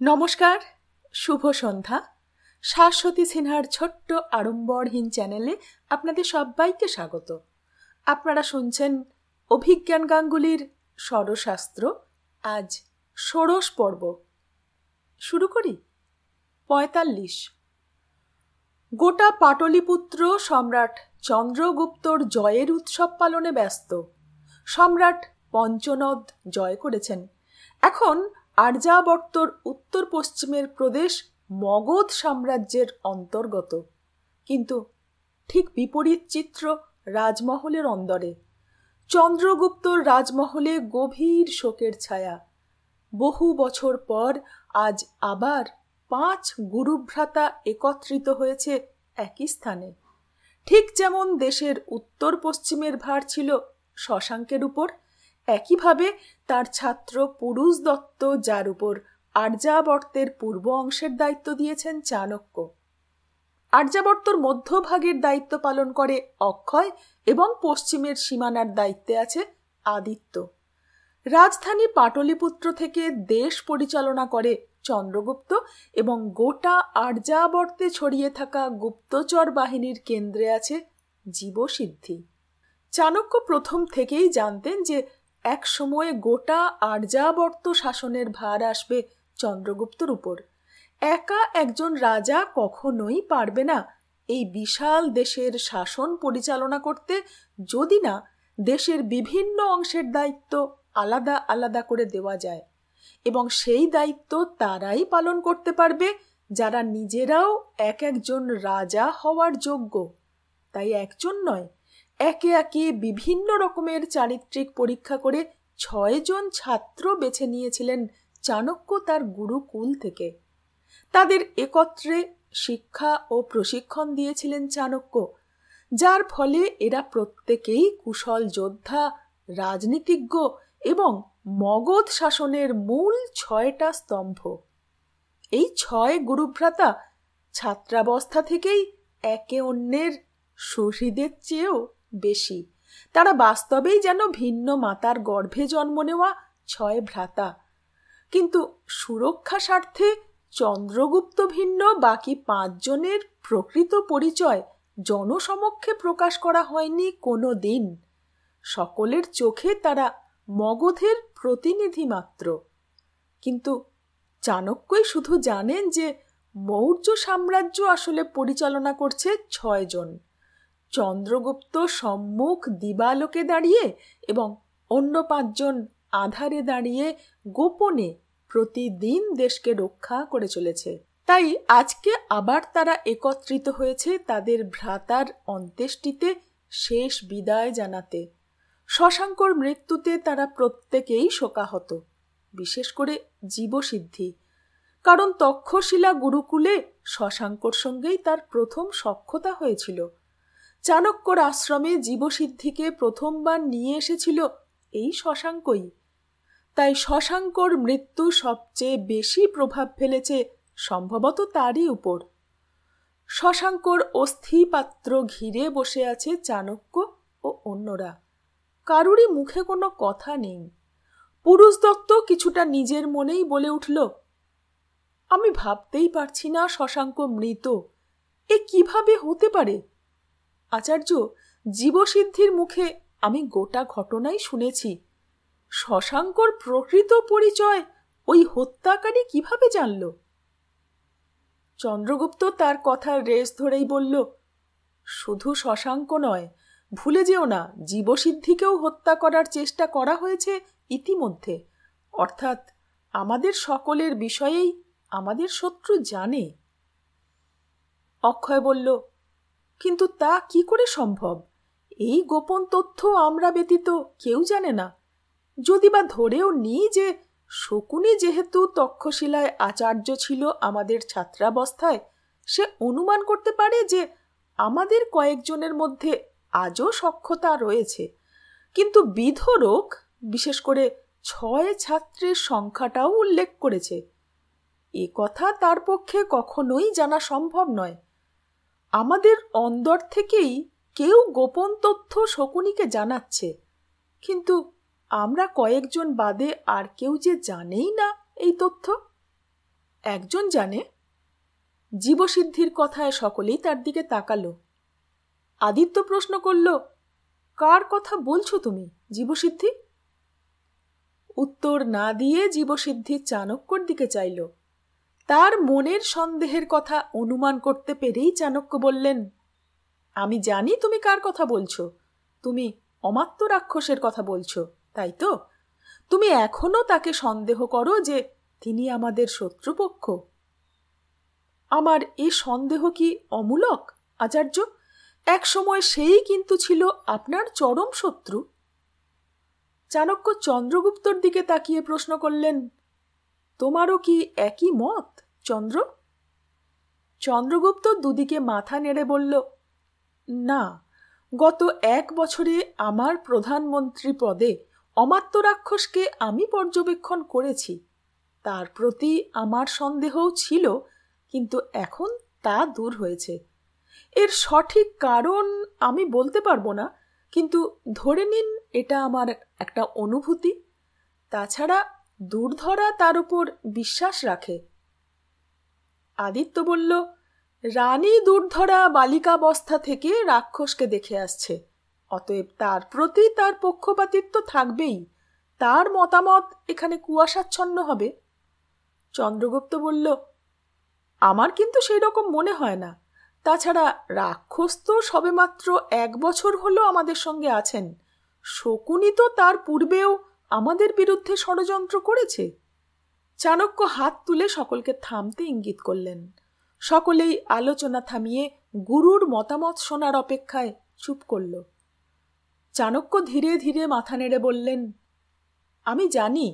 নমস্কার, শুভ সন্ধ্যা। শাশ্বতী সিনহার ছোট্ট আড়ম্বরহীন চ্যানেলে আপনাদের সবাইকে স্বাগত। আপনারা শুনছেন অভিজ্ঞান গাঙ্গুলির ষড়শাস্ত্র। আজ ষোড়শ পর্ব। শুরু করি। ৪৫। গোটা পাটলিপুত্র সম্রাট চন্দ্রগুপ্তর জয়ের উৎসব পালনে ব্যস্ত। সম্রাট পঞ্চনদ জয় করেছেন। এখন আর্যাবর্তর উত্তর পশ্চিমের প্রদেশ মগধ সাম্রাজ্যের অন্তর্গত। কিন্তু ঠিক বিপরীত চিত্র রাজমহলের অন্দরে। চন্দ্রগুপ্তর রাজমহলে গভীর শোকের ছায়া। বহু বছর পর আজ আবার 5 গুরুভ্রাতা একত্রিত হয়েছে একই স্থানে। ঠিক যেমন দেশের উত্তর পশ্চিমের ভার ছিল শশাঙ্কের উপর, একইভাবে তার ছাত্র পুরুষ দত্ত, যার উপর আর্যাবর্তের পূর্ব অংশের দায়িত্ব দিয়েছেন চাণক্য। আর্যাবর্তর মধ্যভাগের দায়িত্ব পালন করে অক্ষয় এবং পশ্চিমের সীমানার দায়িত্বে আছে আদিত্য। রাজধানী পাটলিপুত্র থেকে দেশ পরিচালনা করে চন্দ্রগুপ্ত এবং গোটা আর্যাবর্তে ছড়িয়ে থাকা গুপ্তচর বাহিনীর কেন্দ্রে আছে জীবসিদ্ধি। চাণক্য প্রথম থেকেই জানতেন যে এক সময়ে গোটা আর্যাবর্ত শাসনের ভার আসবে চন্দ্রগুপ্তর উপর। একা একজন রাজা কখনোই পারবে না এই বিশাল দেশের শাসন পরিচালনা করতে, যদি না দেশের বিভিন্ন অংশের দায়িত্ব আলাদা আলাদা করে দেওয়া যায়। এবং সেই দায়িত্ব তারাই পালন করতে পারবে যারা নিজেরাও এক একজন রাজা হওয়ার যোগ্য। তাই একজন নয়, একে একে বিভিন্ন রকমের চারিত্রিক পরীক্ষা করে 6 জন ছাত্র বেছে নিয়েছিলেন চাণক্য তার গুরুকুল থেকে। তাদের একত্রে শিক্ষা ও প্রশিক্ষণ দিয়েছিলেন চাণক্য, যার ফলে এরা প্রত্যেকেই কুশল যোদ্ধা, রাজনীতিজ্ঞ এবং মগধ শাসনের মূল 6টা স্তম্ভ। এই 6 গুরুভ্রাতা ছাত্রাবস্থা থেকেই একে অন্যের সুহৃদের চেয়েও বেশি। তারা বাস্তবেই যেন ভিন্ন মাতার গর্ভে জন্ম নেওয়া 6 ভ্রাতা। কিন্তু সুরক্ষা স্বার্থে চন্দ্রগুপ্ত ভিন্ন বাকি 5 জনের প্রকৃত পরিচয় জনসমক্ষে প্রকাশ করা হয়নি কোনো দিন। সকলের চোখে তারা মগধের প্রতিনিধি মাত্র। কিন্তু চাণক্যই শুধু জানেন যে মৌর্য সাম্রাজ্য আসলে পরিচালনা করছে 6 জন। চন্দ্রগুপ্ত সম্মুখ দিবালোকে দাঁড়িয়ে এবং অন্য 5 জন আধারে দাঁড়িয়ে গোপনে প্রতিদিন দেশকে রক্ষা করে চলেছে। তাই আজকে আবার তারা একত্রিত হয়েছে তাদের ভ্রাতার অন্ত্যেষ্টিতে শেষ বিদায় জানাতে। শশাঙ্কর মৃত্যুতে তারা প্রত্যেকেই শোকাহত, বিশেষ করে জীবসিদ্ধি। কারণ তক্ষশিলা গুরুকুলে শশাঙ্কর সঙ্গেই তার প্রথম সখ্যতা হয়েছিল। চাণক্যর আশ্রমে জীবসিদ্ধিকে প্রথমবার নিয়ে এসেছিল এই শশাঙ্কই। তাই শশাঙ্কর মৃত্যু সবচেয়ে বেশি প্রভাব ফেলেছে সম্ভবত তারই উপর। শশাঙ্কর অস্থিপাত্র ঘিরে বসে আছে চাণক্য ও অন্যরা। কারুরই মুখে কোনো কথা নেই। পুরুষ দত্ত কিছুটা নিজের মনেই বলে উঠল, আমি ভাবতেই পারছি না শশাঙ্ক মৃত। এ কিভাবে হতে পারে? আচার্য, জীবসিদ্ধির মুখে আমি গোটা ঘটনাই শুনেছি। শশাঙ্কর প্রকৃত পরিচয় ওই হত্যাকারী কিভাবে জানল? চন্দ্রগুপ্ত তার কথার রেশ ধরেই বলল, শুধু শশাঙ্ক নয়, ভুলে যেও না জীবসিদ্ধিকেও হত্যা করার চেষ্টা করা হয়েছে ইতিমধ্যে। অর্থাৎ আমাদের সকলের বিষয়েই আমাদের শত্রু জানে। অক্ষয় বলল, কিন্তু তা কি করে সম্ভব? এই গোপন তথ্য আমরা ব্যতীত কেউ জানে না। যদি বা ধরেও নিই যে শকুনি যেহেতু তক্ষশিলায় আচার্য ছিল আমাদের ছাত্রাবস্থায়, সে অনুমান করতে পারে যে আমাদের কয়েকজনের মধ্যে আজও সখ্যতা রয়েছে। কিন্তু বিধরক বিশেষ করে 6 ছাত্রের সংখ্যাটাও উল্লেখ করেছে। এ কথা তার পক্ষে কখনোই জানা সম্ভব নয়। আমাদের অন্দর থেকেই কেউ গোপন তথ্য শকুনিকে জানাচ্ছে, কিন্তু আমরা কয়েকজন বাদে আর কেউ যে জানেই না এই তথ্য। একজন জানে। জীবসিদ্ধির কথায় সকলেই তার দিকে তাকালো। আদিত্য প্রশ্ন করল, কার কথা বলছো তুমি, জীবসিদ্ধি? উত্তর না দিয়ে জীবসিদ্ধি চাণক্যর দিকে চাইল। তার মনের সন্দেহের কথা অনুমান করতে পেরেই চাণক্য বললেন, আমি জানি তুমি কার কথা বলছো। তুমি অমাত্য রাক্ষসের কথা বলছো, তাই তো? তুমি এখনো তাকে সন্দেহ করো যে তিনি আমাদের শত্রুপক্ষ? আমার এ সন্দেহ কি অমূলক, আচার্য? এক সময় সেই কিন্তু ছিল আপনার চরম শত্রু। চাণক্য চন্দ্রগুপ্তর দিকে তাকিয়ে প্রশ্ন করলেন, তোমারও কি একই মত, চন্দ্র? চন্দ্রগুপ্ত দুদিকে মাথা নেড়ে বলল, না, গত 1 বছরে আমার প্রধানমন্ত্রী পদে অমাত্য রাক্ষসকে আমি পর্যবেক্ষণ করেছি। তার প্রতি আমার সন্দেহও ছিল, কিন্তু এখন তা দূর হয়েছে। এর সঠিক কারণ আমি বলতে পারবো না, কিন্তু ধরে নিন এটা আমার একটা অনুভূতি। তাছাড়া দুর্ধরা তার উপর বিশ্বাস রাখে। আদিত্য বলল, রানী দুর্ধরা বালিকাবস্থা থেকে রাক্ষসকে দেখে আসছে, অতএব তার প্রতি তার পক্ষপাতিত্ব থাকবেই। তার মতামত এখানে কুয়াশাচ্ছন্ন হবে। চন্দ্রগুপ্ত বলল, আমার কিন্তু সেই রকম মনে হয় না। তাছাড়া রাক্ষস তো সবেমাত্র 1 বছর হলো আমাদের সঙ্গে আছেন। শকুনি তো তার পূর্বেও আমাদের বিরুদ্ধে ষড়যন্ত্র করেছে। চাণক্য হাত তুলে সকলকে থামতে ইঙ্গিত করলেন। সকলেই আলোচনা থামিয়ে গুরুর মতামত শোনার অপেক্ষায় চুপ করল। চাণক্য ধীরে ধীরে মাথা নেড়ে বললেন, আমি জানি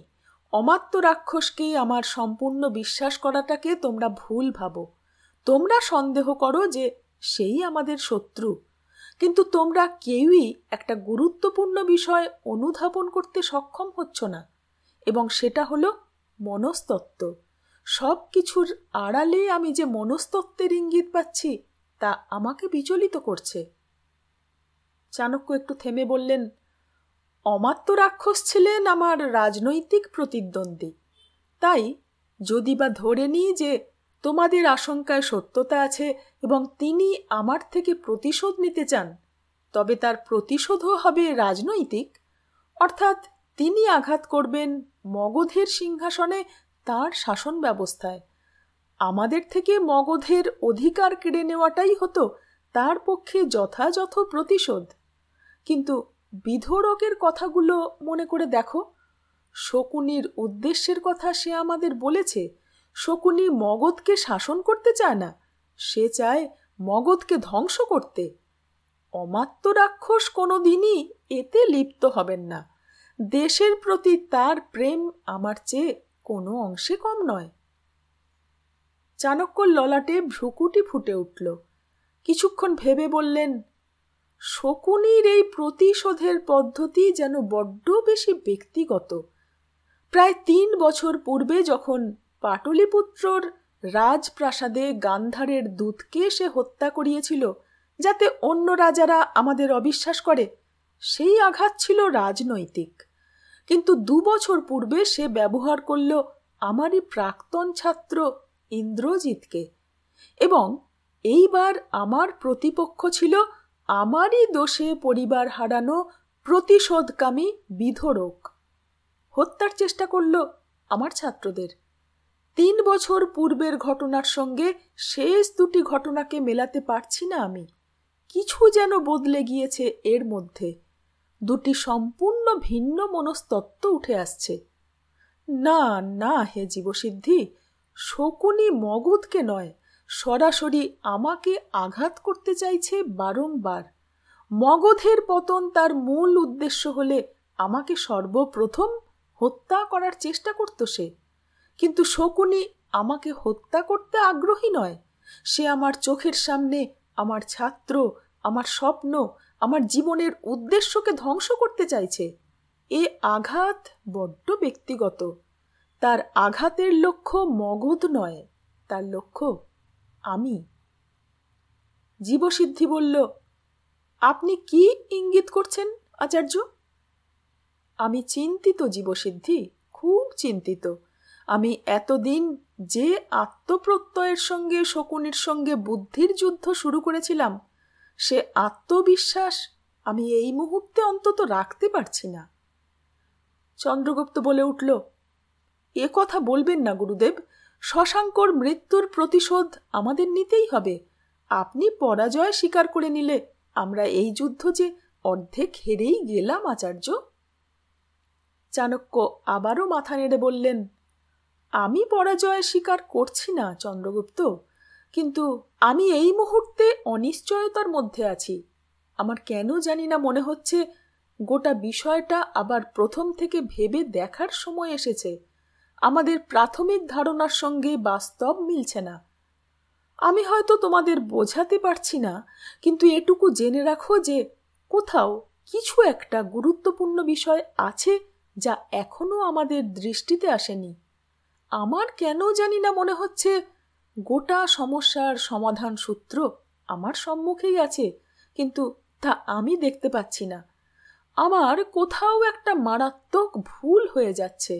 অমাত্য রাক্ষসকে আমার সম্পূর্ণ বিশ্বাস করাটাকে তোমরা ভুল ভাবো। তোমরা সন্দেহ করো যে সেই আমাদের শত্রু। কিন্তু তোমরা কেউই একটা গুরুত্বপূর্ণ বিষয় অনুধাবন করতে সক্ষম হচ্ছ না, এবং সেটা হলো মনস্তত্ত্ব। সব কিছুর আড়ালে আমি যে মনস্তত্ত্বের ইঙ্গিত পাচ্ছি তা আমাকে বিচলিত করছে। চাণক্য একটু থেমে বললেন, অমাত্য রাক্ষস ছিলেন আমার রাজনৈতিক প্রতিদ্বন্দ্বী। তাই যদি বা ধরে নিই যে তোমাদের আশঙ্কায় সত্যতা আছে এবং তিনি আমার থেকে প্রতিশোধ নিতে চান, তবে তার প্রতিশোধও হবে রাজনৈতিক। অর্থাৎ তিনি আঘাত করবেন মগধের সিংহাসনে, তার শাসন ব্যবস্থায়। আমাদের থেকে মগধের অধিকার কেড়ে নেওয়াটাই হতো তার পক্ষে যথাযথ প্রতিশোধ। কিন্তু বিধরকের কথাগুলো মনে করে দেখো। শকুনির উদ্দেশ্যের কথা সে আমাদের বলেছে। শকুনি মগধকে শাসন করতে চায় না, সে চায় মগধকে ধ্বংস করতে। অমাত্য রাক্ষস কোনোদিনই এতে লিপ্ত হবেন না। দেশের প্রতি তার প্রেম আমার চেয়ে কোনো অংশে কম নয়। চাণক্যর ললাটে ভ্রুকুটি ফুটে উঠল। কিছুক্ষণ ভেবে বললেন, শকুনির এই প্রতিশোধের পদ্ধতি যেন বড্ড বেশি ব্যক্তিগত। প্রায় 3 বছর পূর্বে যখন পাটলিপুত্রর রাজপ্রাসাদে গান্ধারের দূতকে সে হত্যা করিয়েছিল যাতে অন্য রাজারা আমাদের অবিশ্বাস করে, সেই আঘাত ছিল রাজনৈতিক। কিন্তু 2 বছর পূর্বে সে ব্যবহার করল আমারই প্রাক্তন ছাত্র ইন্দ্রজিৎকে, এবং এইবার আমার প্রতিপক্ষ ছিল আমারই দোষে পরিবার হারানো প্রতিশোধকামী বিধরক। হত্যার চেষ্টা করল আমার ছাত্রদের। 3 বছর পূর্বের ঘটনার সঙ্গে শেষ 2টি ঘটনাকে মেলাতে পারছি না আমি। কিছু যেন বদলে গিয়েছে এর মধ্যে। 2টি সম্পূর্ণ ভিন্ন মনস্তত্ত্ব উঠে আসছে। না না হে জীবসিদ্ধি, শকুনি মগধকে নয়, সরাসরি আমাকে আঘাত করতে চাইছে বারংবার। মগধের পতন তার মূল উদ্দেশ্য হলে আমাকে সর্বপ্রথম হত্যা করার চেষ্টা করত সে। কিন্তু শকুনি আমাকে হত্যা করতে আগ্রহী নয়। সে আমার চোখের সামনে আমার ছাত্র, আমার স্বপ্ন, আমার জীবনের উদ্দেশ্যকে ধ্বংস করতে চাইছে। এ আঘাত বড্ড ব্যক্তিগত। তার আঘাতের লক্ষ্য মগধ নয়, তার লক্ষ্য আমি। জীবসিদ্ধি বলল, আপনি কি ইঙ্গিত করছেন আচার্য? আমি চিন্তিত জীবসিদ্ধি, খুব চিন্তিত। আমি এতদিন যে আত্মপ্রত্যয়ের সঙ্গে শকুনির সঙ্গে বুদ্ধির যুদ্ধ শুরু করেছিলাম, সে আত্মবিশ্বাস আমি এই মুহূর্তে অন্তত রাখতে পারছি না। চন্দ্রগুপ্ত বলে উঠল, এ কথা বলবেন না গুরুদেব। শশাঙ্কর মৃত্যুর প্রতিশোধ আমাদের নিতেই হবে। আপনি পরাজয় স্বীকার করে নিলে আমরা এই যুদ্ধ যে অর্ধেক হেরেই গেলাম আচার্য। চাণক্য আবারও মাথা নেড়ে বললেন, আমি পরাজয় স্বীকার করছি না চন্দ্রগুপ্ত, কিন্তু আমি এই মুহূর্তে অনিশ্চয়তার মধ্যে আছি। আমার কেন জানি না মনে হচ্ছে গোটা বিষয়টা আবার প্রথম থেকে ভেবে দেখার সময় এসেছে। আমাদের প্রাথমিক ধারণার সঙ্গে বাস্তব মিলছে না। আমি হয়তো তোমাদের বোঝাতে পারছি না, কিন্তু এটুকু জেনে রাখো যে কোথাও কিছু একটা গুরুত্বপূর্ণ বিষয় আছে যা এখনো আমাদের দৃষ্টিতে আসেনি। আমার কেন জানি না মনে হচ্ছে গোটা সমস্যার সমাধান সূত্র আমার সম্মুখেই আছে, কিন্তু তা আমি দেখতে পাচ্ছি না। আমার কোথাও একটা মারাত্মক ভুল হয়ে যাচ্ছে।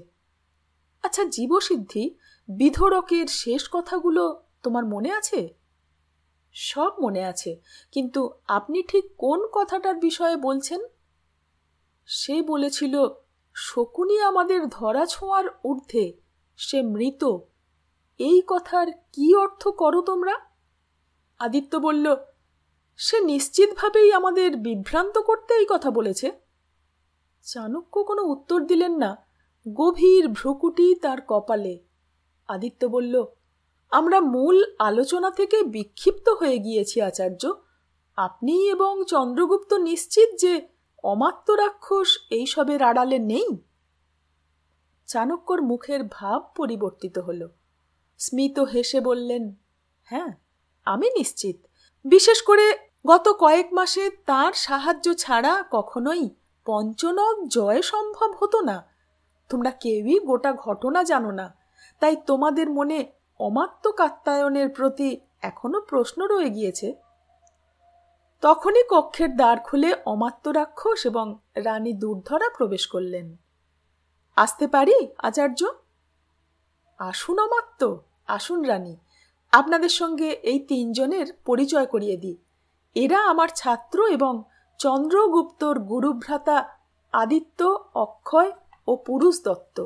আচ্ছা জীবসিদ্ধি, বিধরকের শেষ কথাগুলো তোমার মনে আছে? সব মনে আছে, কিন্তু আপনি ঠিক কোন কথাটার বিষয়ে বলছেন? সে বলেছিল শকুনি আমাদের ধরাছোঁয়ার ঊর্ধ্বে, সে মৃত। এই কথার কি অর্থ করো তোমরা? আদিত্য বলল, সে নিশ্চিতভাবেই আমাদের বিভ্রান্ত করতে এই কথা বলেছে। চাণক্য কোনো উত্তর দিলেন না, গভীর ভ্রুকুটি তার কপালে। আদিত্য বলল, আমরা মূল আলোচনা থেকে বিক্ষিপ্ত হয়ে গিয়েছি আচার্য। আপনি এবং চন্দ্রগুপ্ত নিশ্চিত যে অমাত্য রাক্ষস এইসবের আড়ালে নেই? চাণক্যর মুখের ভাব পরিবর্তিত হল। স্মিত হেসে বললেন, হ্যাঁ, আমি নিশ্চিত। বিশেষ করে গত কয়েক মাসে তার সাহায্য ছাড়া কখনোই পঞ্চনদ জয় সম্ভব হতো না। তোমরা কেউই গোটা ঘটনা জানো না, তাই তোমাদের মনে অমাত্য কাত্যায়নের প্রতি এখনো প্রশ্ন রয়ে গিয়েছে। তখনই কক্ষের দ্বার খুলে অমাত্য রাক্ষস এবং রানী দুর্ধরা প্রবেশ করলেন। আসতে পারি আচার্য? আসুন অমাত্য, আসুন রানী। আপনাদের সঙ্গে এই তিনজনের পরিচয় করিয়ে দিই। এরা আমার ছাত্র এবং চন্দ্রগুপ্তর গুরুভ্রাতা আদিত্য, অক্ষয় ও পুরুষ দত্ত।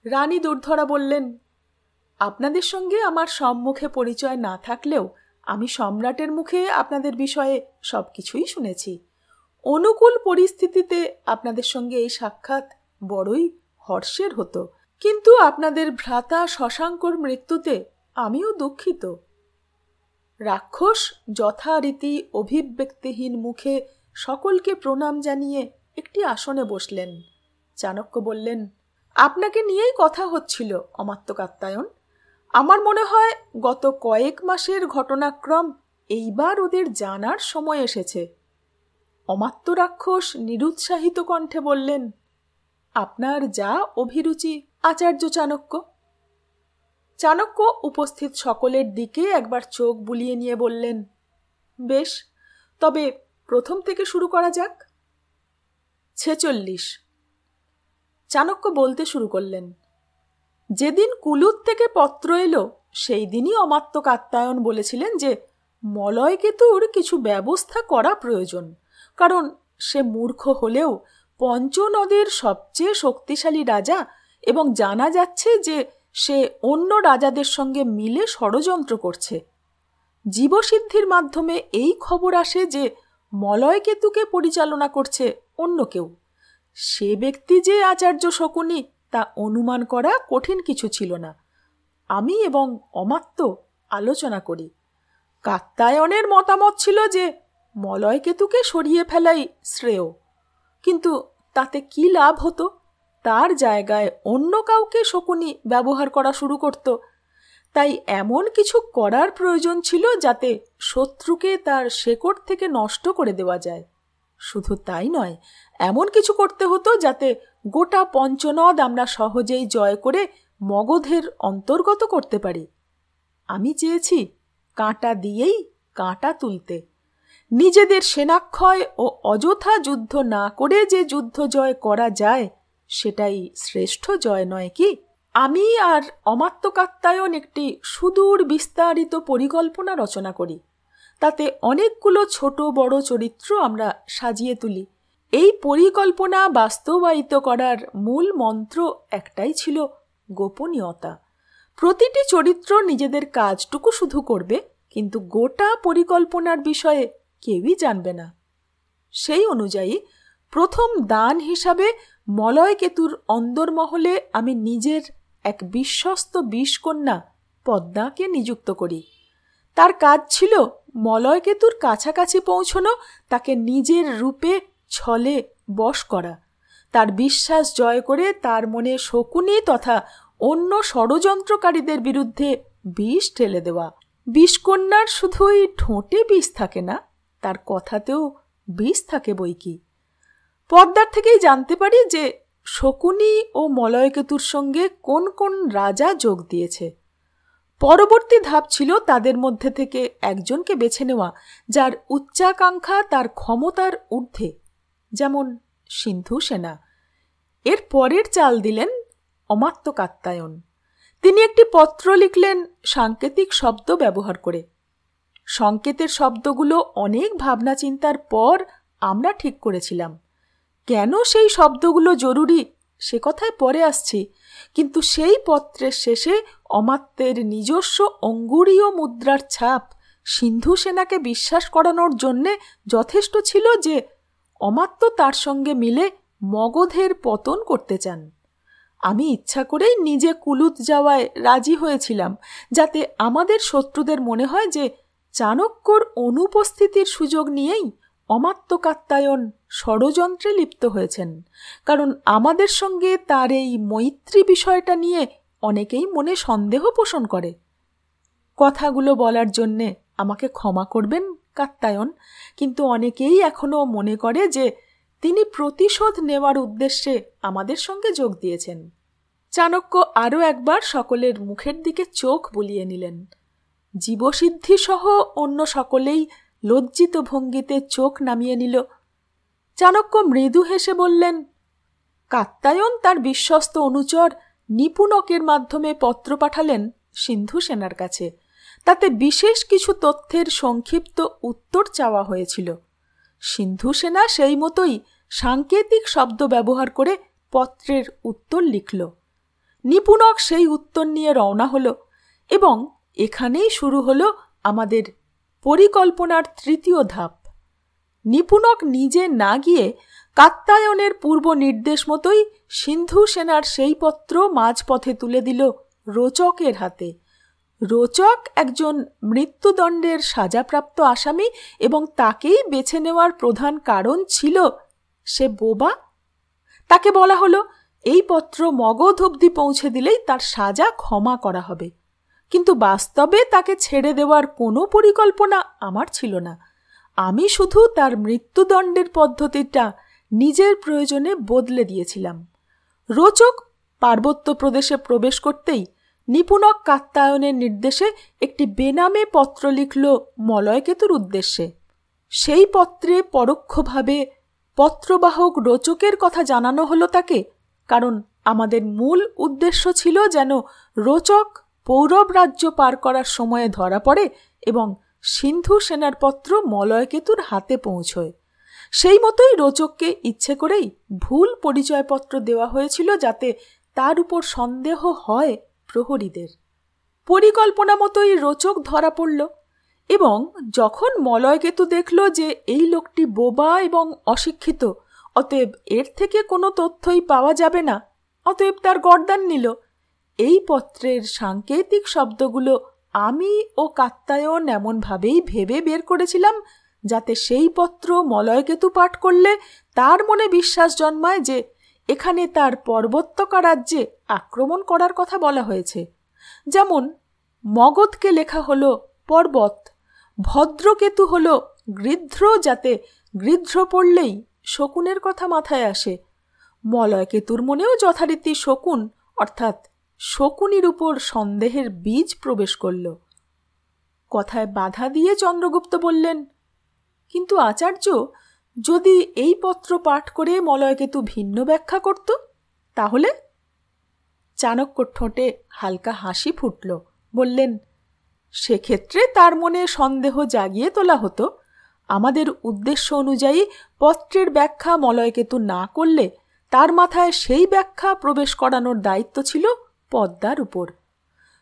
রানী দুর্ধরা বললেন, আপনাদের সঙ্গে আমার সম্মুখে পরিচয় না থাকলেও আমি সম্রাটের মুখে আপনাদের বিষয়ে সবকিছুই শুনেছি। অনুকূল পরিস্থিতিতে আপনাদের সঙ্গে এই সাক্ষাৎ বড়ই হর্ষের হতো, কিন্তু আপনাদের ভ্রাতা শশাঙ্কর মৃত্যুতে আমিও দুঃখিত। রাক্ষস যথারীতি অভিব্যক্তিহীন মুখে সকলকে প্রণাম জানিয়ে একটি আসনে বসলেন। চাণক্য বললেন, আপনাকে নিয়েই কথা হচ্ছিল অমাত্য কাত্যায়ন। আমার মনে হয় গত কয়েক মাসের ঘটনাক্রম এইবার ওদের জানার সময় এসেছে। অমাত্য রাক্ষস নিরুৎসাহিত কণ্ঠে বললেন, আপনার যা অভিরুচি আচার্য চাণক্য। চাণক্য উপস্থিত সকলের দিকে একবার চোখ বুলিয়ে নিয়ে বললেন, বেশ, তবে প্রথম থেকে শুরু করা যাক। 46। চাণক্য বলতে শুরু করলেন, যেদিন কুলুদ থেকে পত্র এলো সেই দিনই অমাত্য কাত্যায়ন বলেছিলেন যে মলয়কেতুর কিছু ব্যবস্থা করা প্রয়োজন, কারণ সে মূর্খ হলেও পঞ্চনদের সবচেয়ে শক্তিশালী রাজা এবং জানা যাচ্ছে যে সে অন্য রাজাদের সঙ্গে মিলে ষড়যন্ত্র করছে। জীবসিদ্ধির মাধ্যমে এই খবর আসে যে মলয়কেতুকে পরিচালনা করছে অন্য কেউ। সে ব্যক্তি যে আচার্য শকুনি তা অনুমান করা কঠিন কিছু ছিল না। আমি এবং অমাত্য আলোচনা করি। কাত্যায়নের মতামত ছিল যে মলয়কেতুকে সরিয়ে ফেলাই শ্রেয়, কিন্তু তাতে কি লাভ হতো? তার জায়গায় অন্য কাউকে শকুনি ব্যবহার করা শুরু করত। তাই এমন কিছু করার প্রয়োজন ছিল যাতে শত্রুকে তার শেকড় থেকে নষ্ট করে দেওয়া যায়। শুধু তাই নয়, এমন কিছু করতে হতো যাতে গোটা পঞ্চনদ আমরা সহজেই জয় করে মগধের অন্তর্গত করতে পারি। আমি চেয়েছি কাঁটা দিয়েই কাঁটা তুলতে। নিজেদের সেনাক্ষয় ও অযথা যুদ্ধ না করে যে যুদ্ধ জয় করা যায় সেটাই শ্রেষ্ঠ জয় নয় কি? আমি আর অমাত্য কাত্যায়ন একটি সুদূর বিস্তারিত পরিকল্পনা রচনা করি। তাতে অনেকগুলো ছোট বড় চরিত্র আমরা সাজিয়ে তুলি। এই পরিকল্পনা বাস্তবায়িত করার মূল মন্ত্র একটাই ছিল, গোপনীয়তা। প্রতিটি চরিত্র নিজেদের কাজটুকু শুধু করবে, কিন্তু গোটা পরিকল্পনার বিষয়ে কেউই জানবে না। সেই অনুযায়ী প্রথম দান হিসাবে মলয়কেতুর অন্দরমহলে আমি নিজের এক বিশ্বস্ত বিষকন্যা পদ্মাকে নিযুক্ত করি। তার কাজ ছিল মলয়কেতুর কাছাকাছি পৌঁছনো, তাকে নিজের রূপে ছলে বশ করা, তার বিশ্বাস জয় করে তার মনে শকুনি তথা অন্য ষড়যন্ত্রকারীদের বিরুদ্ধে বিষ ঢেলে দেওয়া। বিষকন্যার শুধুই ঠোঁটে বিষ থাকে না, তার কথাতেও বিষ থাকে বইকি। পদ্মার থেকেই জানতে পারি যে শকুনি ও মলয়কেতুর সঙ্গে কোন কোন রাজা যোগ দিয়েছে। পরবর্তী ধাপ ছিল তাদের মধ্যে থেকে একজনকে বেছে নেওয়া, যার উচ্চাকাঙ্ক্ষা তার ক্ষমতার ঊর্ধ্বে, যেমন সিন্ধু সেনা। এর পরের চাল দিলেন অমাত্য কাত্যায়ন। তিনি একটি পত্র লিখলেন সাংকেতিক শব্দ ব্যবহার করে। সংকেতের শব্দগুলো অনেক ভাবনা চিন্তার পর আমরা ঠিক করেছিলাম। কেন সেই শব্দগুলো জরুরি সে কথায় পরে আসছি, কিন্তু সেই পত্রের শেষে অমাত্যের নিজস্ব অঙ্গুরীয় মুদ্রার ছাপ সিন্ধু সেনাকে বিশ্বাস করানোর জন্যে যথেষ্ট ছিল যে অমাত্য তার সঙ্গে মিলে মগধের পতন করতে চান। আমি ইচ্ছা করেই নিজে কুলুত যাওয়ায় রাজি হয়েছিলাম, যাতে আমাদের শত্রুদের মনে হয় যে চাণক্যর অনুপস্থিতির সুযোগ নিয়েই অমাত্য কাত্যায়ন ষড়যন্ত্রে লিপ্ত হয়েছেন। কারণ আমাদের সঙ্গে তার এই মৈত্রী বিষয়টা নিয়ে অনেকেই মনে সন্দেহ পোষণ করে। কথাগুলো বলার জন্যে আমাকে ক্ষমা করবেন কাত্যায়ন, কিন্তু অনেকেই এখনো মনে করে যে তিনি প্রতিশোধ নেওয়ার উদ্দেশ্যে আমাদের সঙ্গে যোগ দিয়েছেন। চাণক্য আরও একবার সকলের মুখের দিকে চোখ বুলিয়ে নিলেন। জীবসিদ্ধি সহ অন্য সকলেই লজ্জিত ভঙ্গিতে চোখ নামিয়ে নিল। চাণক্য মৃদু হেসে বললেন, কাত্যায়ন তার বিশ্বস্ত অনুচর নিপুণকের মাধ্যমে পত্র পাঠালেন সিন্ধু সেনার কাছে। তাতে বিশেষ কিছু তথ্যের সংক্ষিপ্ত উত্তর চাওয়া হয়েছিল। সিন্ধু সেনা সেই মতোই সাংকেতিক শব্দ ব্যবহার করে পত্রের উত্তর লিখল। নিপুণক সেই উত্তর নিয়ে রওনা হল এবং এখানেই শুরু হল আমাদের পরিকল্পনার তৃতীয় ধাপ। নিপুণক নিজে না গিয়ে কাত্যায়নের পূর্ব নির্দেশ মতোই সিন্ধু সেনার সেই পত্র মাঝপথে তুলে দিল রোচকের হাতে। রোচক একজন মৃত্যুদণ্ডের সাজাপ্রাপ্ত আসামি এবং তাকেই বেছে নেওয়ার প্রধান কারণ ছিল সে বোবা। তাকে বলা হলো এই পত্র মগধ অবধি পৌঁছে দিলেই তার সাজা ক্ষমা করা হবে। কিন্তু বাস্তবে তাকে ছেড়ে দেওয়ার কোনো পরিকল্পনা আমার ছিল না। আমি শুধু তার মৃত্যুদণ্ডের পদ্ধতিটা নিজের প্রয়োজনে বদলে দিয়েছিলাম। রোচক পার্বত্য প্রদেশে প্রবেশ করতেই নিপুণক কাত্যায়নের নির্দেশে একটি বেনামে পত্র লিখল মলয়কেতুর উদ্দেশ্যে। সেই পত্রে পরোক্ষভাবে পত্রবাহক রোচকের কথা জানানো হলো তাকে, কারণ আমাদের মূল উদ্দেশ্য ছিল যেন রোচক পৌরব রাজ্য পার করার সময়ে ধরা পড়ে এবং সিন্ধু সেনার পত্র মলয়কেতুর হাতে পৌঁছয়। সেই মতোই রোচককে ইচ্ছে করেই ভুল পরিচয়পত্র দেওয়া হয়েছিল, যাতে তার উপর সন্দেহ হয় প্রহরীদের। পরিকল্পনা মতোই রোচক ধরা পড়ল এবং যখন মলয়কেতু দেখল যে এই লোকটি বোবা এবং অশিক্ষিত, অতএব এর থেকে কোনো তথ্যই পাওয়া যাবে না, অতএব তার গর্দান নিল। এই পত্রের সাংকেতিক শব্দগুলো আমি ও কাত্যায়ন এমনভাবেই ভেবে বের করেছিলাম যাতে সেই পত্র মলয়কেতু পাঠ করলে তার মনে বিশ্বাস জন্মায় যে এখানে তার পর্বত্যকা রাজ্যে আক্রমণ করার কথা বলা হয়েছে। যেমন মগধকে লেখা হলো পর্বত, ভদ্রকেতু হলো গৃধ্র, যাতে গৃধ্র পড়লেই শকুনের কথা মাথায় আসে। মলয়কেতুর মনেও যথারীতি শকুন অর্থাৎ শকুনির উপর সন্দেহের বীজ প্রবেশ করল। কথায় বাধা দিয়ে চন্দ্রগুপ্ত বললেন, কিন্তু আচার্য, যদি এই পত্র পাঠ করে মলয়কেতু ভিন্ন ব্যাখ্যা করত তাহলে? চাণক্যর ঠোঁটে হালকা হাসি ফুটল। বললেন, সেক্ষেত্রে তার মনে সন্দেহ জাগিয়ে তোলা হতো। আমাদের উদ্দেশ্য অনুযায়ী পত্রের ব্যাখ্যা মলয়কেতু না করলে তার মাথায় সেই ব্যাখ্যা প্রবেশ করানোর দায়িত্ব ছিল পদ্মার উপর।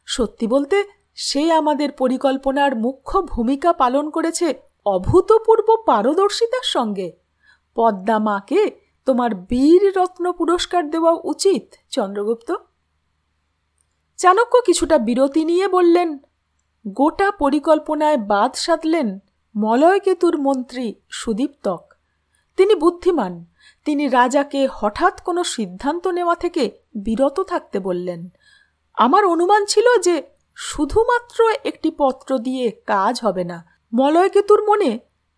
সত্যি বলতে সে আমাদের পরিকল্পনার মুখ্য ভূমিকা পালন করেছে অভূতপূর্ব পারদর্শিতার সঙ্গে। পদ্মা মাকে তোমার বীর রত্ন পুরস্কার দেওয়া উচিত চন্দ্রগুপ্ত। চাণক্য কিছুটা বিরতি নিয়ে বললেন, গোটা পরিকল্পনায় বাদ সাধলেন মলয়কেতুর মন্ত্রী সুদীপ্তক। তিনি বুদ্ধিমান। তিনি রাজাকে হঠাৎ কোনো সিদ্ধান্ত নেওয়া থেকে বিরত থাকতে বললেন। আমার অনুমান ছিল যে শুধুমাত্র একটি পত্র দিয়ে কাজ হবে না। মলয়কেতুর মনে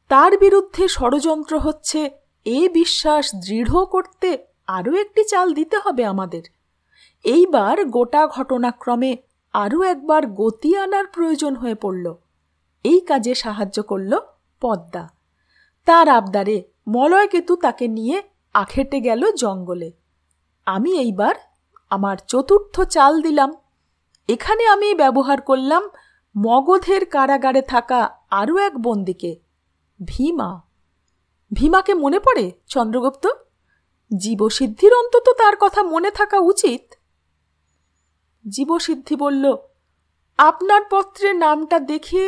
তার বিরুদ্ধে ষড়যন্ত্র হচ্ছে এ বিশ্বাস দৃঢ় করতে আরও একটি চাল দিতে হবে আমাদের। এইবার গোটা ঘটনাক্রমে আরও একবার গতি আনার প্রয়োজন হয়ে পড়ল। এই কাজে সাহায্য করল পদ্মা। তার আবদারে মলয়কেতু তাকে নিয়ে আখেটে গেল জঙ্গলে। আমি এইবার আমার চতুর্থ চাল দিলাম। এখানে আমি ব্যবহার করলাম মগধের কারাগারে থাকা আরও এক বন্দীকে, ভীমা। ভীমাকে মনে পড়ে চন্দ্রগুপ্ত? জীবসিদ্ধির অন্তত তার কথা মনে থাকা উচিত। জীবসিদ্ধি বলল, আপনার পত্রের নামটা দেখে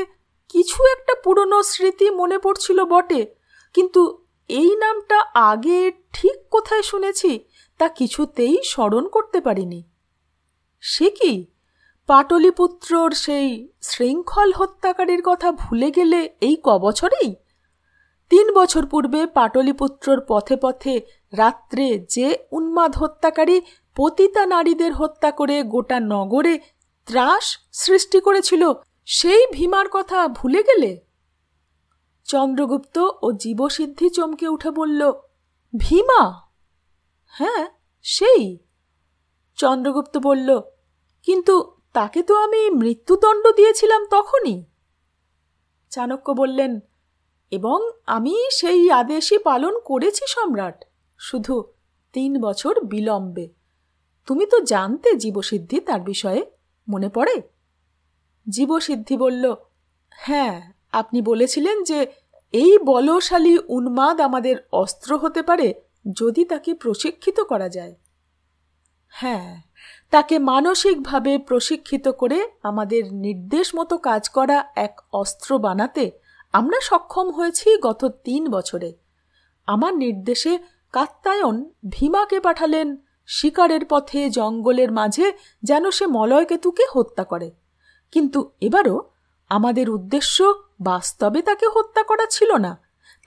কিছু একটা পুরনো স্মৃতি মনে পড়ছিল বটে, কিন্তু এই নামটা আগে ঠিক কোথায় শুনেছি তা কিছুতেই স্মরণ করতে পারিনি। সে কি, পাটলিপুত্রর সেই শৃঙ্খল হত্যাকারীর কথা ভুলে গেলে এই কবছরেই? 3 বছর পূর্বে পাটলিপুত্রর পথে পথে রাত্রে যে উন্মাদ হত্যাকারী পতিতা নারীদের হত্যা করে গোটা নগরে ত্রাস সৃষ্টি করেছিল, সেই ভীমার কথা ভুলে গেলে? চন্দ্রগুপ্ত ও জীবসিদ্ধি চমকে উঠে বলল, ভীমা? হ্যাঁ, সেই। চন্দ্রগুপ্ত বলল, কিন্তু তাকে তো আমি মৃত্যুদণ্ড দিয়েছিলাম তখনই। চাণক্য বললেন, এবং আমি সেই আদেশই পালন করেছি সম্রাট, শুধু 3 বছর বিলম্বে। তুমি তো জানতে জীবসিদ্ধি তার বিষয়ে, মনে পড়ে? জীবসিদ্ধি বলল, হ্যাঁ, আপনি বলেছিলেন যে এই বলশালী উন্মাদ আমাদের অস্ত্র হতে পারে যদি তাকে প্রশিক্ষিত করা যায়। হ্যাঁ, তাকে মানসিকভাবে প্রশিক্ষিত করে আমাদের নির্দেশ মতো কাজ করা এক অস্ত্র বানাতে আমরা সক্ষম হয়েছি গত 3 বছরে। আমার নির্দেশে কাত্যায়ন ভীমাকে পাঠালেন শিকারের পথে জঙ্গলের মাঝে যেন সে মলয়কেতুকে হত্যা করে। কিন্তু এবারও আমাদের উদ্দেশ্য বাস্তবে তাকে হত্যা করা ছিল না,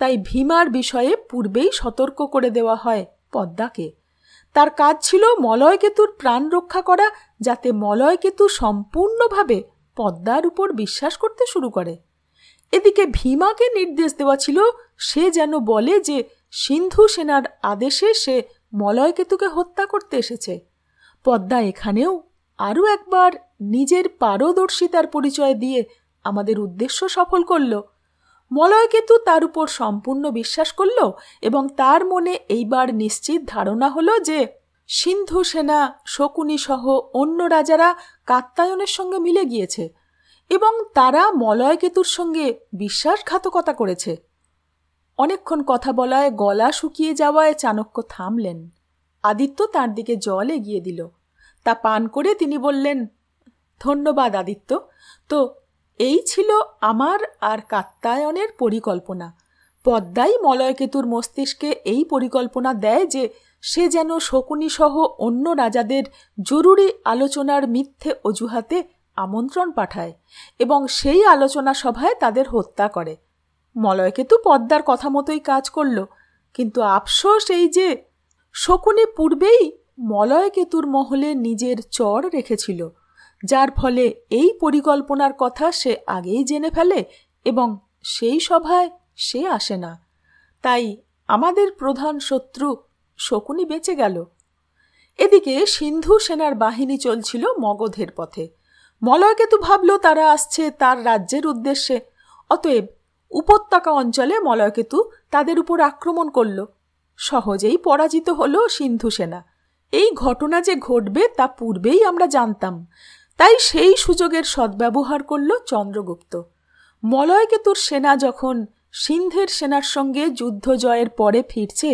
তাই ভীমার বিষয়ে পূর্বেই সতর্ক করে দেওয়া হয় পদ্মাকে। তার কাজ ছিল মলয়কেতুর প্রাণ রক্ষা করা, যাতে মলয়কেতু সম্পূর্ণভাবে পদ্মার উপর বিশ্বাস করতে শুরু করে। এদিকে ভীমাকে নির্দেশ দেওয়া ছিল সে যেন বলে যে সিন্ধু সেনার আদেশে সে মলয়কেতুকে হত্যা করতে এসেছে। পদ্মা এখানেও আরও একবার নিজের পারদর্শিতার পরিচয় দিয়ে আমাদের উদ্দেশ্য সফল করল। মলয়কেতু তার উপর সম্পূর্ণ বিশ্বাস করল এবং তার মনে এইবার নিশ্চিত ধারণা হলো যে সিন্ধু সেনা, শকুনি সহ অন্য রাজারা কাত্যায়নের সঙ্গে মিলে গিয়েছে এবং তারা মলয়কেতুর সঙ্গে বিশ্বাসঘাতকতা করেছে। অনেকক্ষণ কথা বলায় গলা শুকিয়ে যাওয়ায় চাণক্য থামলেন। আদিত্য তার দিকে জল এগিয়ে দিল। তা পান করে তিনি বললেন, ধন্যবাদ আদিত্য। তো এই ছিল আমার আর কাত্যায়নের পরিকল্পনা। পদ্মাই মলয়কেতুর মস্তিষ্কে এই পরিকল্পনা দেয় যে সে যেন শকুনি সহ অন্য রাজাদের জরুরি আলোচনার মিথ্যে অজুহাতে আমন্ত্রণ পাঠায় এবং সেই আলোচনা সভায় তাদের হত্যা করে। মলয়কেতু পদ্মার কথা মতোই কাজ করল, কিন্তু আফসোস এই যে শকুনি পূর্বেই মলয়কেতুর মহলে নিজের চর রেখেছিল, যার ফলে এই পরিকল্পনার কথা সে আগেই জেনে ফেলে এবং সেই সভায় সে আসে না। তাই আমাদের প্রধান শত্রু শকুনি বেঁচে গেল। এদিকে সিন্ধু সেনার বাহিনী চলছিল মগধের পথে। মলয়কেতু ভাবল তারা আসছে তার রাজ্যের উদ্দেশ্যে, অতএব উপত্যকা অঞ্চলে মলয়কেতু তাদের উপর আক্রমণ করল। সহজেই পরাজিত হল সিন্ধু সেনা এই ঘটনা যে ঘটবে তা পূর্বেই আমরা জানতাম, তাই সেই সুযোগের সদ্ব্যবহার করল চন্দ্রগুপ্ত। মলয়কেতুর সেনা যখন সিন্ধের সেনার সঙ্গে যুদ্ধ জয়ের পরে ফিরছে,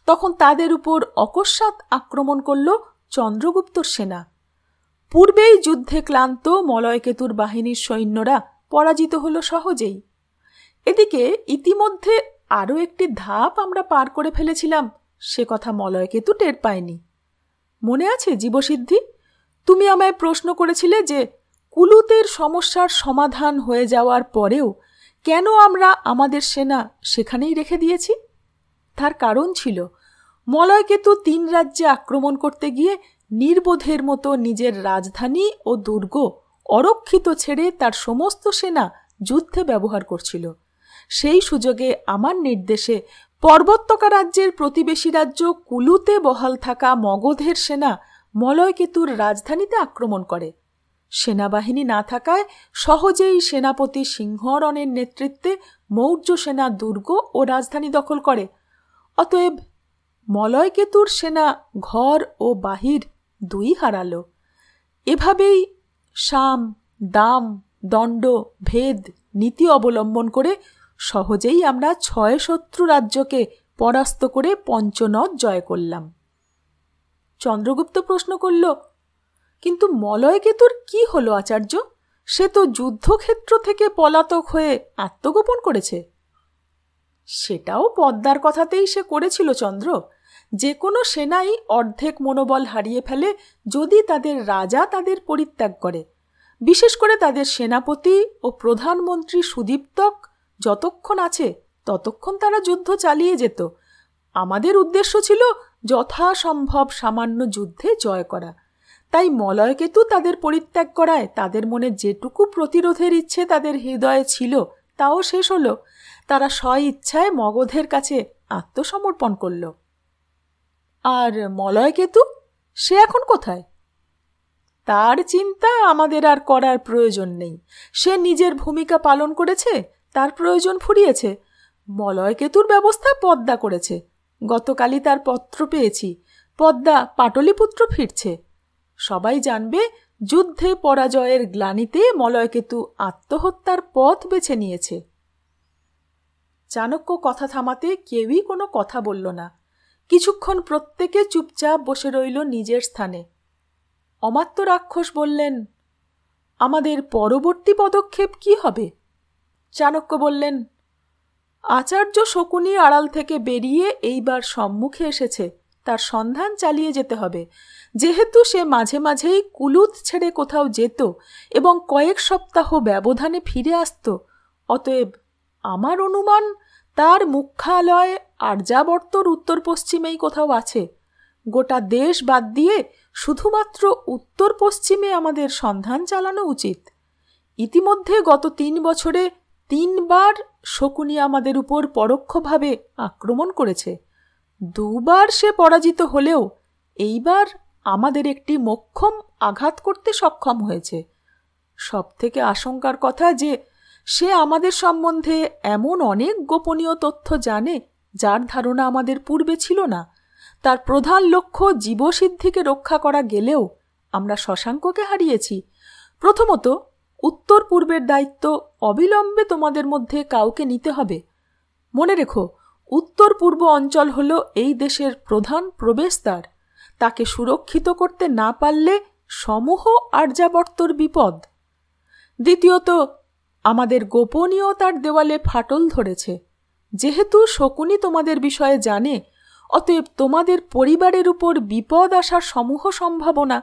তখন তাদের উপর অকস্মাৎ আক্রমণ করল চন্দ্রগুপ্তর সেনা। পূর্বেই যুদ্ধে ক্লান্ত মলয়কেতুর বাহিনীর সৈন্যরা পরাজিত হল সহজেই। এদিকে ইতিমধ্যে আরও একটি ধাপ আমরা পার করে ফেলেছিলাম, সে কথা মলয়কেতু টের পায়নি। মনে আছে জীবসিদ্ধি, তুমি আমায় প্রশ্ন করেছিলে যে কুলুতের সমস্যার সমাধান হয়ে যাওয়ার পরেও কেন আমরা আমাদের সেনা সেখানেই রেখে দিয়েছি? তার কারণ ছিল মলয়কেতু 3 রাজ্যে আক্রমণ করতে গিয়ে নির্বোধের মতো নিজের রাজধানী ও দুর্গ অরক্ষিত ছেড়ে তার সমস্ত সেনা যুদ্ধে ব্যবহার করছিল। সেই সুযোগে আমার নির্দেশে পর্বত্যকা রাজ্যের প্রতিবেশী রাজ্য কুলুতে বহাল থাকা মগধের সেনা মলয়কেতুর রাজধানীতে আক্রমণ করে। সেনাবাহিনী না থাকায় সহজেই সেনাপতি সিংহরণের নেতৃত্বে মৌর্য সেনা দুর্গ ও রাজধানী দখল করে। অতএব মলয়কেতুর সেনা ঘর ও বাহির দুই হারাল। এভাবেই সাম, দাম, দণ্ড, ভেদ নীতি অবলম্বন করে সহজেই আমরা 6 শত্রু রাজ্যকে পরাস্ত করে পঞ্চনদ জয় করলাম। চন্দ্রগুপ্ত প্রশ্ন করল, কিন্তু মলয়কেতুর কি হলো আচার্য? সে তো যুদ্ধক্ষেত্র থেকে পলাতক হয়ে আত্মগোপন করেছে। সেটাও পদ্মার কথাতেই সে করেছিল চন্দ্র। যে কোনো সেনাই অর্ধেক মনোবল হারিয়ে ফেলে যদি তাদের রাজা তাদের পরিত্যাগ করে। বিশেষ করে তাদের সেনাপতি ও প্রধানমন্ত্রী সুদীপ্তক যতক্ষণ আছে ততক্ষণ তারা যুদ্ধ চালিয়ে যেত। আমাদের উদ্দেশ্য ছিল যথাসম্ভব সামান্য যুদ্ধে জয় করা। তাই মলয়কেতু তাদের পরিত্যাগ করায় তাদের মনে যেটুকু প্রতিরোধের ইচ্ছে তাদের হৃদয়ে ছিল তাও শেষ হলো। তারা স্ব-ইচ্ছায় মগধের কাছে আত্মসমর্পণ করল। আর মলয়কেতু, সে এখন কোথায়? তার চিন্তা আমাদের আর করার প্রয়োজন নেই। সে নিজের ভূমিকা পালন করেছে, তার প্রয়োজন ফুরিয়েছে। মলয়কেতুর ব্যবস্থা পদ্মা করেছে। গতকালই তার পত্র পেয়েছি। পদ্মা পাটলিপুত্র ফিরছে। সবাই জানবে যুদ্ধে পরাজয়ের গ্লানিতে মলয়কেতু আত্মহত্যার পথ বেছে নিয়েছে। চাণক্য কথা থামাতে কেউই কোনো কথা বলল না। কিছুক্ষণ প্রত্যেকে চুপচাপ বসে রইল নিজের স্থানে। অমাত্য রাক্ষস বললেন, আমাদের পরবর্তী পদক্ষেপ কি হবে? চাণক্য বললেন, আচার্য শকুনি আড়াল থেকে বেরিয়ে এইবার সম্মুখে এসেছে, তার সন্ধান চালিয়ে যেতে হবে। যেহেতু সে মাঝে মাঝেই কুলুত ছেড়ে কোথাও যেত এবং কয়েক সপ্তাহ ব্যবধানে ফিরে আসত, অতএব আমার অনুমান তার মুখ্যালয় আর্যাবর্তর উত্তর পশ্চিমেই কোথাও আছে। গোটা দেশ বাদ দিয়ে শুধুমাত্র উত্তর পশ্চিমে আমাদের সন্ধান চালানো উচিত। ইতিমধ্যে গত 3 বছরে 3 বার শকুনি আমাদের উপর পরোক্ষভাবে আক্রমণ করেছে। 2 বার সে পরাজিত হলেও এইবার আমাদের একটি মোক্ষম আঘাত করতে সক্ষম হয়েছে। সবথেকে আশঙ্কার কথা যে সে আমাদের সম্বন্ধে এমন অনেক গোপনীয় তথ্য জানে যার ধারণা আমাদের পূর্বে ছিল না। তার প্রধান লক্ষ্য জীবসিদ্ধিকে রক্ষা করা গেলেও আমরা শশাঙ্ককে হারিয়েছি। প্রথমত, উত্তর পূর্বের দায়িত্ব অবিলম্বে তোমাদের মধ্যে কাউকে নিতে হবে। মনে রেখো, উত্তর পূর্ব অঞ্চল হল এই দেশের প্রধান প্রবেশদ্বার। তাকে সুরক্ষিত করতে না পারলে সমূহ আর্যাবর্তর বিপদ। দ্বিতীয়ত, আমাদের গোপনীয়তার দেওয়ালে ফাটল ধরেছে। যেহেতু শকুনি তোমাদের বিষয়ে জানে, অতএব তোমাদের পরিবারের উপর বিপদ আসার সমূহ সম্ভাবনা।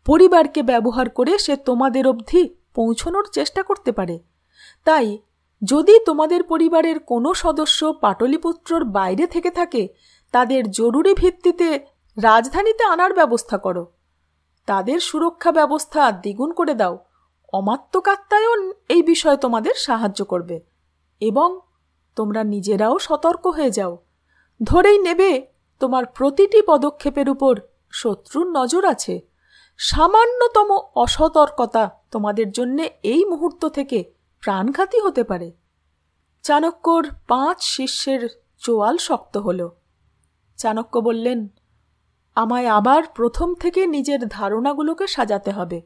পরিবারকে ব্যবহার করে সে তোমাদের অবধি পৌঁছনোর চেষ্টা করতে পারে। তাই যদি তোমাদের পরিবারের কোনো সদস্য পাটলিপুত্রর বাইরে থেকে থাকে, তাদের জরুরি ভিত্তিতে রাজধানীতে আনার ব্যবস্থা করো। তাদের সুরক্ষা ব্যবস্থা দ্বিগুণ করে দাও। অমাত্য কাত্যায়ন এই বিষয়ে তোমাদের সাহায্য করবে। এবং তোমরা নিজেরাও সতর্ক হয়ে যাও। ধরেই নেবে তোমার প্রতিটি পদক্ষেপের উপর শত্রুর নজর আছে। সামান্যতম অসতর্কতা তোমাদের জন্যে এই মুহূর্ত থেকে প্রাণঘাতী হতে পারে। চাণক্যর 5 শিষ্যের চোয়াল শক্ত হল। চাণক্য বললেন, আমায় আবার প্রথম থেকে নিজের ধারণাগুলোকে সাজাতে হবে,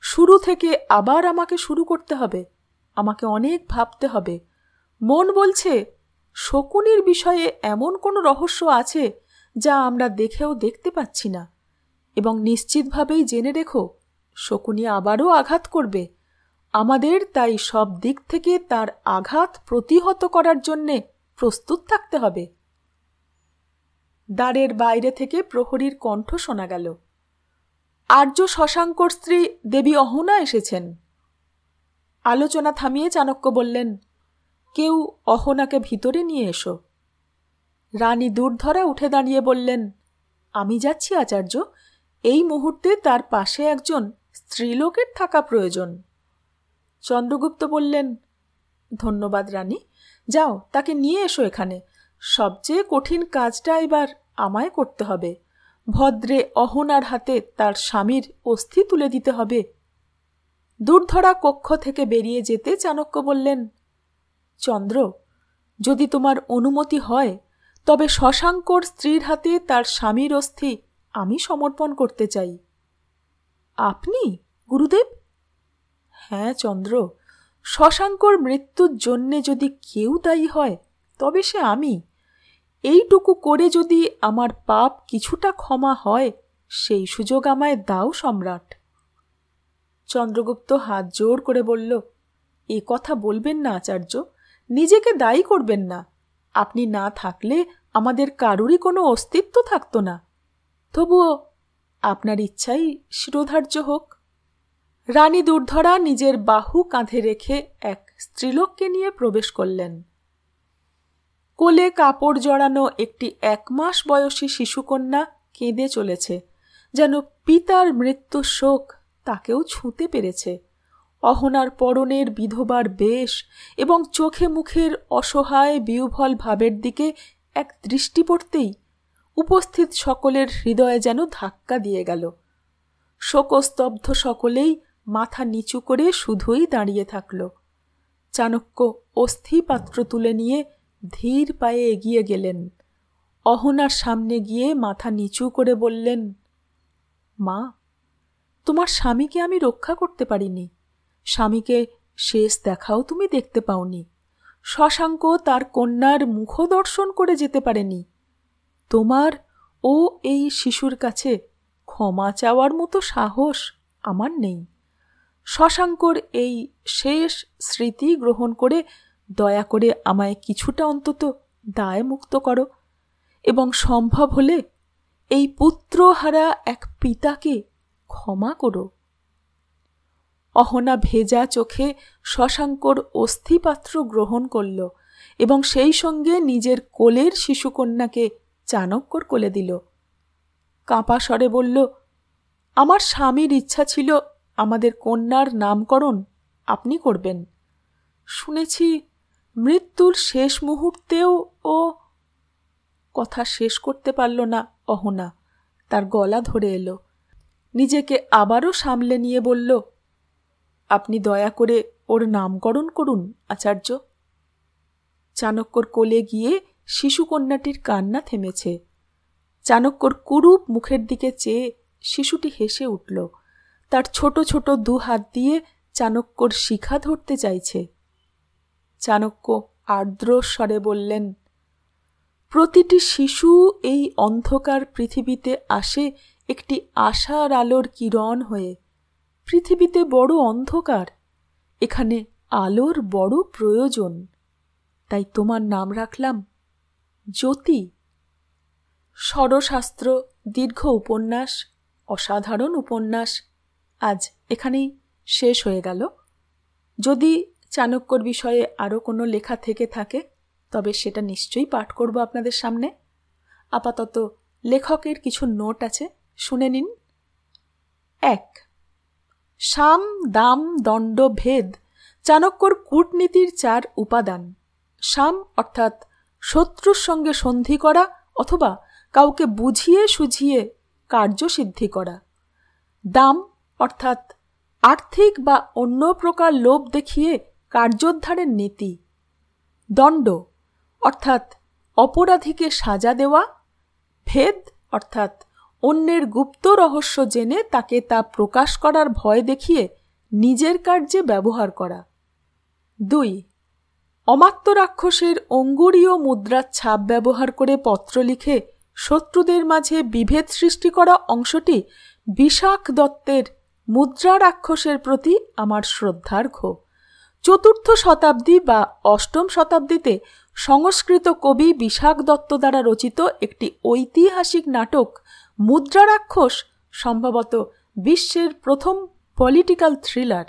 শুরু থেকে আবার আমাকে শুরু করতে হবে, আমাকে অনেক ভাবতে হবে। মন বলছে শকুনির বিষয়ে এমন কোনো রহস্য আছে যা আমরা দেখেও দেখতে পাচ্ছি না, এবং নিশ্চিতভাবেই জেনে রেখো শকুনি আবারও আঘাত করবে। আমাদের তাই সব দিক থেকে তার আঘাত প্রতিহত করার জন্যে প্রস্তুত থাকতে হবে। দ্বারের বাইরে থেকে প্রহরীর কণ্ঠ শোনা গেল, আর্য শশাঙ্কর স্ত্রী দেবী অহনা এসেছেন। আলোচনা থামিয়ে চাণক্য বললেন, কেউ অহনাকে ভিতরে নিয়ে এসো। রানী দুর্ধরা উঠে দাঁড়িয়ে বললেন, আমি যাচ্ছি আচার্য, এই মুহূর্তে তার পাশে একজন স্ত্রীলোকের থাকা প্রয়োজন। চন্দ্রগুপ্ত বললেন, ধন্যবাদ রানী, যাও তাকে নিয়ে এসো এখানে। সবচেয়ে কঠিন কাজটা এবার আমায় করতে হবে। ভদ্রে অহনার হাতে তার স্বামীর অস্থি তুলে দিতে হবে। দুর্ধরা কক্ষ থেকে বেরিয়ে যেতে চাণক্য বললেন, চন্দ্র, যদি তোমার অনুমতি হয় তবে শশাঙ্কর স্ত্রীর হাতে তার স্বামীর অস্থি আমি সমর্পণ করতে চাই। আপনি গুরুদেব? হ্যাঁ চন্দ্র, শশাঙ্কর মৃত্যুর জন্যে যদি কেউ দায়ী হয় তবে সে আমি। এইটুকু করে যদি আমার পাপ কিছুটা ক্ষমা হয়, সেই সুযোগ আমায় দাও সম্রাট। চন্দ্রগুপ্ত হাত জোড় করে বলল, এ কথা বলবেন না আচার্য, নিজেকে দায়ী করবেন না। আপনি না থাকলে আমাদের কারুরই কোনো অস্তিত্ব থাকত না। তবুও আপনার ইচ্ছাই শিরোধার্য হোক। রানী দুর্ধরা নিজের বাহু কাঁধে রেখে এক স্ত্রীলোককে নিয়ে প্রবেশ করলেন। কোলে কাপড় জড়ানো একটি 1 মাস বয়সী শিশুকন্যা কেঁদে চলেছে, যেন পিতার মৃত্যুর শোক তাকেও ছুঁতে পেরেছে। অহনার পরনের বিধবার বেশ এবং চোখে মুখের অসহায় বিহ্বল ভাবের দিকে এক দৃষ্টি পড়তেই উপস্থিত সকলের হৃদয়ে যেন ধাক্কা দিয়ে গেল। শোকস্তব্ধ সকলেই মাথা নিচু করে শুধুই দাঁড়িয়ে থাকল। চাণক্য অস্থিপাত্র তুলে নিয়ে ধীর পায়ে এগিয়ে গেলেন। অহনার সামনে গিয়ে মাথা নিচু করে বললেন, মা, তোমার স্বামীকে আমি রক্ষা করতে পারিনি। স্বামীকে শেষ দেখাও তুমি দেখতে পাওনি। শশাঙ্ক তার কন্যার মুখ দর্শন করে যেতে পারেনি। তোমার ও এই শিশুর কাছে ক্ষমা চাওয়ার মতো সাহস আমার নেই। শশাঙ্কর এই শেষ স্মৃতি গ্রহণ করে দয়া করে আমায় কিছুটা অন্তত দায় মুক্ত করো, এবং সম্ভব হলে এই পুত্রহারা এক পিতাকে ক্ষমা করো। অহনা ভেজা চোখে শশাঙ্কর অস্থিপাত্র গ্রহণ করল এবং সেই সঙ্গে নিজের কোলের শিশুকন্যাকে চাণক্যর কোলে দিল। কাঁপা স্বরে বলল, আমার স্বামীর ইচ্ছা ছিল আমাদের কন্যার নামকরণ আপনি করবেন। শুনেছি মৃত্যুর শেষ মুহূর্তেও ও। কথা শেষ করতে পারল না অহনা, তার গলা ধরে এলো। নিজেকে আবারও সামলে নিয়ে বলল, আপনি দয়া করে ওর নামকরণ করুন আচার্য। চাণক্যর কোলে গিয়ে শিশুকন্যাটির কান্না থেমেছে। চাণক্যর কুরূপ মুখের দিকে চেয়ে শিশুটি হেসে উঠল। তার ছোট ছোট 2 হাত দিয়ে চাণক্যর শিখা ধরতে চাইছে। চাণক্য আর্দ্র স্বরে বললেন, প্রতিটি শিশু এই অন্ধকার পৃথিবীতে আসে একটি আশার আলোর কিরণ হয়ে। পৃথিবীতে বড় অন্ধকার, এখানে আলোর বড় প্রয়োজন। তাই তোমার নাম রাখলাম জ্যোতি। ষড়শাস্ত্র দীর্ঘ উপন্যাস, অসাধারণ উপন্যাস আজ এখানেই শেষ হয়ে গেল। যদি চাণক্যর বিষয়ে আরও কোনো লেখা থেকে থাকে তবে সেটা নিশ্চয়ই পাঠ করব আপনাদের সামনে। আপাতত লেখকের কিছু নোট আছে, শুনে নিন। 1. সাম, দাম, দণ্ড, ভেদ চাণক্যর কূটনীতির 4 উপাদান। সাম অর্থাৎ শত্রুর সঙ্গে সন্ধি করা অথবা কাউকে বুঝিয়ে সুঝিয়ে কার্যসিদ্ধি করা। দাম অর্থাৎ আর্থিক বা অন্য প্রকার লোভ দেখিয়ে কার্যোদ্ধারের নীতি। দণ্ড অর্থাৎ অপরাধীকে সাজা দেওয়া। ভেদ অর্থাৎ অন্যের গুপ্ত রহস্য জেনে তাকে তা প্রকাশ করার ভয় দেখিয়ে নিজের কার্যে ব্যবহার করা। 2. অমাত্য রাক্ষসের অঙ্গুরীয় মুদ্রার ছাপ ব্যবহার করে পত্র লিখে শত্রুদের মাঝে বিভেদ সৃষ্টি করা অংশটি বিশাখ দত্তের মুদ্রা রাক্ষসের প্রতি আমার শ্রদ্ধার্ঘ। 4th শতাব্দী বা 8ম শতাব্দীতে সংস্কৃত কবি বিশাখ দত্ত দ্বারা রচিত একটি ঐতিহাসিক নাটক মুদ্রা রাক্ষস সম্ভবত বিশ্বের প্রথম পলিটিক্যাল থ্রিলার।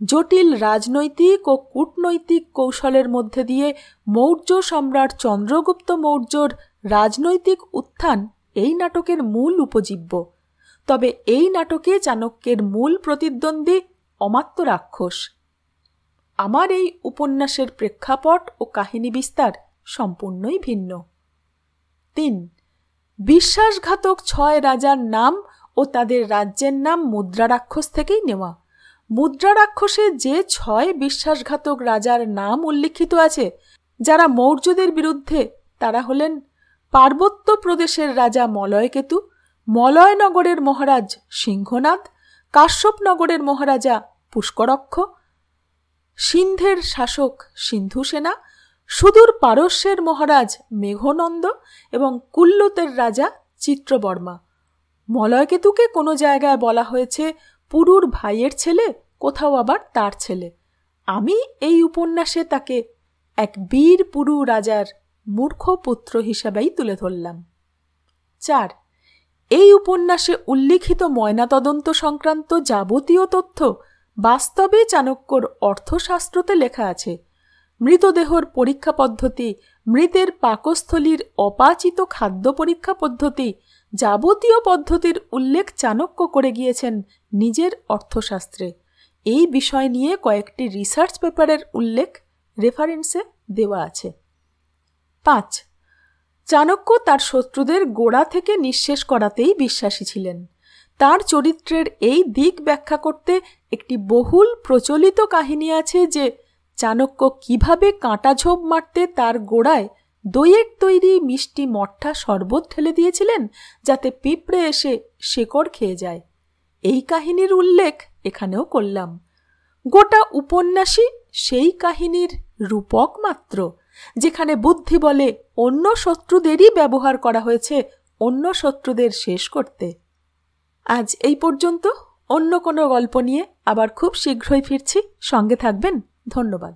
জটিল রাজনৈতিক ও কূটনৈতিক কৌশলের মধ্যে দিয়ে মৌর্য সম্রাট চন্দ্রগুপ্ত মৌর্যর রাজনৈতিক উত্থান এই নাটকের মূল উপজীব্য। তবে এই নাটকে চাণক্যের মূল প্রতিদ্বন্দ্বী অমাত্য রাক্ষস। আমার এই উপন্যাসের প্রেক্ষাপট ও কাহিনী বিস্তার সম্পূর্ণই ভিন্ন। 3. বিশ্বাসঘাতক 6 রাজার নাম ও তাদের রাজ্যের নাম মুদ্রা রাক্ষস থেকেই নেওয়া। মুদ্রা রাক্ষসে যে 6 বিশ্বাসঘাতক রাজার নাম উল্লিখিত আছে যারা মৌর্যদের বিরুদ্ধে, তারা হলেন পার্বত্য প্রদেশের রাজা মলয়কেতু, মলয়নগরের মহারাজ সিংহনাদ, কাশ্যপনগরের মহারাজা পুষ্করক্ষ, সিন্ধের শাসক সিন্ধুসেনা, সুদূর পারস্যের মহারাজ মেঘনন্দ এবং কুল্লুতের রাজা চিত্রবর্মা। মলয়কেতুকে কোনো জায়গায় বলা হয়েছে পুরুর ভাইয়ের ছেলে, কোথাও আবার তার ছেলে। আমি এই উপন্যাসে তাকে এক বীর পুরু রাজার মূর্খ পুত্র হিসাবেই তুলে ধরলাম। 4. এই উপন্যাসে উল্লিখিত ময়নাতদন্ত সংক্রান্ত যাবতীয় তথ্য বাস্তবে চাণক্যর অর্থশাস্ত্রতে লেখা আছে। মৃতদেহর পরীক্ষা পদ্ধতি, মৃতের পাকস্থলীর অপাচিত খাদ্য পরীক্ষা পদ্ধতি, যাবতীয় পদ্ধতির উল্লেখ চাণক্য করে গিয়েছেন নিজের অর্থশাস্ত্রে। এই বিষয় নিয়ে কয়েকটি রিসার্চ পেপারের উল্লেখ রেফারেন্সে দেওয়া আছে। 5. চাণক্য তার শত্রুদের গোড়া থেকে নিঃশেষ করাতেই বিশ্বাসী ছিলেন। তার চরিত্রের এই দিক ব্যাখ্যা করতে একটি বহুল প্রচলিত কাহিনী আছে যে চাণক্য কিভাবে কাঁটাঝোপ মারতে তার গোড়ায় দইয়ের তৈরি মিষ্টি মট্টা শরবত ঢেলে দিয়েছিলেন যাতে পিঁপড়ে এসে শেকড় খেয়ে যায়। এই কাহিনীর উল্লেখ এখানেও করলাম। গোটা উপন্যাসই সেই কাহিনীর রূপক মাত্র, যেখানে বুদ্ধি বলে অন্য শত্রুদেরই ব্যবহার করা হয়েছে অন্য শত্রুদের শেষ করতে। আজ এই পর্যন্ত। অন্য কোনো গল্প নিয়ে আবার খুব শীঘ্রই ফিরছি। সঙ্গে থাকবেন। ধন্যবাদ।